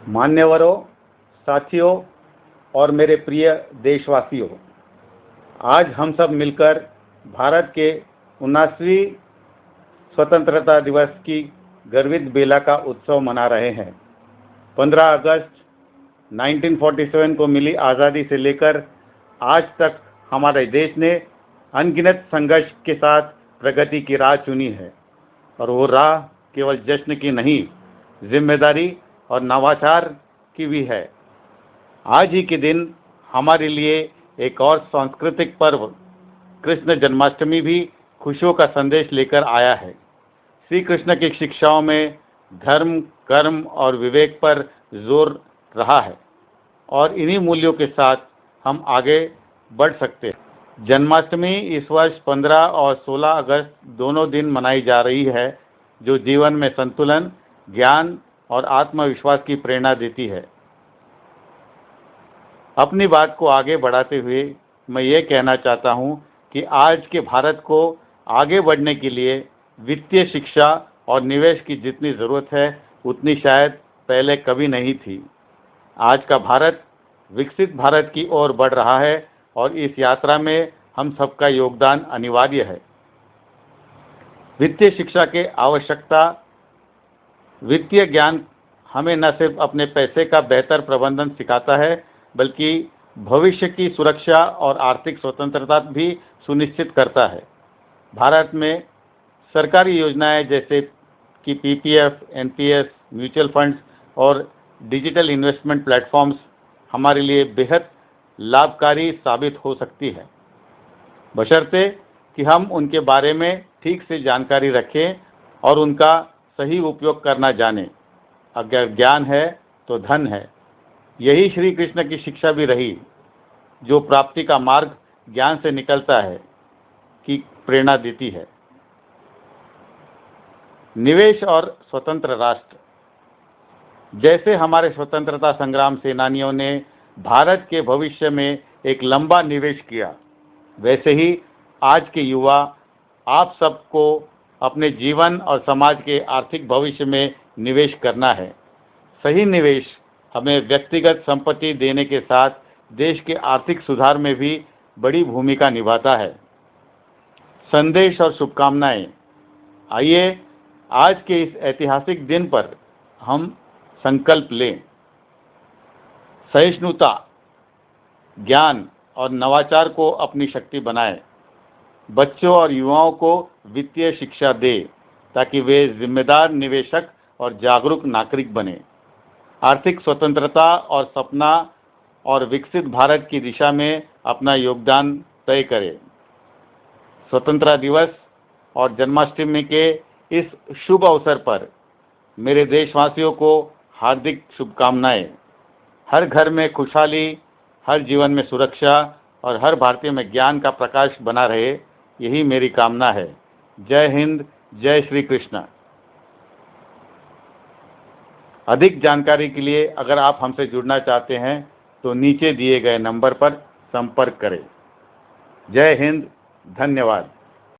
मान्यवरों, साथियों और मेरे प्रिय देशवासियों, आज हम सब मिलकर भारत के 79वीं स्वतंत्रता दिवस की गर्वित बेला का उत्सव मना रहे हैं। 15 अगस्त 1947 को मिली आज़ादी से लेकर आज तक हमारे देश ने अनगिनत संघर्ष के साथ प्रगति की राह चुनी है, और वो राह केवल जश्न की नहीं, जिम्मेदारी और नवाचार की भी है। आज ही के दिन हमारे लिए एक और सांस्कृतिक पर्व कृष्ण जन्माष्टमी भी खुशियों का संदेश लेकर आया है। श्री कृष्ण की शिक्षाओं में धर्म, कर्म और विवेक पर जोर रहा है, और इन्हीं मूल्यों के साथ हम आगे बढ़ सकते हैं। जन्माष्टमी इस वर्ष 15 और 16 अगस्त दोनों दिन मनाई जा रही है, जो जीवन में संतुलन, ज्ञान और आत्मविश्वास की प्रेरणा देती है। अपनी बात को आगे बढ़ाते हुए मैं ये कहना चाहता हूँ कि आज के भारत को आगे बढ़ने के लिए वित्तीय शिक्षा और निवेश की जितनी ज़रूरत है, उतनी शायद पहले कभी नहीं थी। आज का भारत विकसित भारत की ओर बढ़ रहा है, और इस यात्रा में हम सबका योगदान अनिवार्य है। वित्तीय शिक्षा की आवश्यकता। वित्तीय ज्ञान हमें न सिर्फ अपने पैसे का बेहतर प्रबंधन सिखाता है, बल्कि भविष्य की सुरक्षा और आर्थिक स्वतंत्रता भी सुनिश्चित करता है। भारत में सरकारी योजनाएं जैसे कि पीपीएफ, एनपीएस, म्यूचुअल फंड्स और डिजिटल इन्वेस्टमेंट प्लेटफॉर्म्स हमारे लिए बेहद लाभकारी साबित हो सकती है, बशर्ते कि हम उनके बारे में ठीक से जानकारी रखें और उनका सही उपयोग करना जानें। अगर ज्ञान है तो धन है, यही श्री कृष्ण की शिक्षा भी रही, जो प्राप्ति का मार्ग ज्ञान से निकलता है की प्रेरणा देती है। निवेश और स्वतंत्र राष्ट्र। जैसे हमारे स्वतंत्रता संग्राम सेनानियों ने भारत के भविष्य में एक लंबा निवेश किया, वैसे ही आज के युवा आप सबको अपने जीवन और समाज के आर्थिक भविष्य में निवेश करना है। सही निवेश हमें व्यक्तिगत संपत्ति देने के साथ देश के आर्थिक सुधार में भी बड़ी भूमिका निभाता है। संदेश और शुभकामनाएं। आइए आज के इस ऐतिहासिक दिन पर हम संकल्प लें। सहिष्णुता, ज्ञान और नवाचार को अपनी शक्ति बनाएं। बच्चों और युवाओं को वित्तीय शिक्षा दें, ताकि वे जिम्मेदार निवेशक और जागरूक नागरिक बने। आर्थिक स्वतंत्रता और सपना और विकसित भारत की दिशा में अपना योगदान तय करें। स्वतंत्रता दिवस और जन्माष्टमी के इस शुभ अवसर पर मेरे देशवासियों को हार्दिक शुभकामनाएं। हर घर में खुशहाली, हर जीवन में सुरक्षा और हर भारतीय में ज्ञान का प्रकाश बना रहे, यही मेरी कामना है। जय हिंद, जय श्री कृष्ण। अधिक जानकारी के लिए अगर आप हमसे जुड़ना चाहते हैं तो नीचे दिए गए नंबर पर संपर्क करें। जय हिंद, धन्यवाद।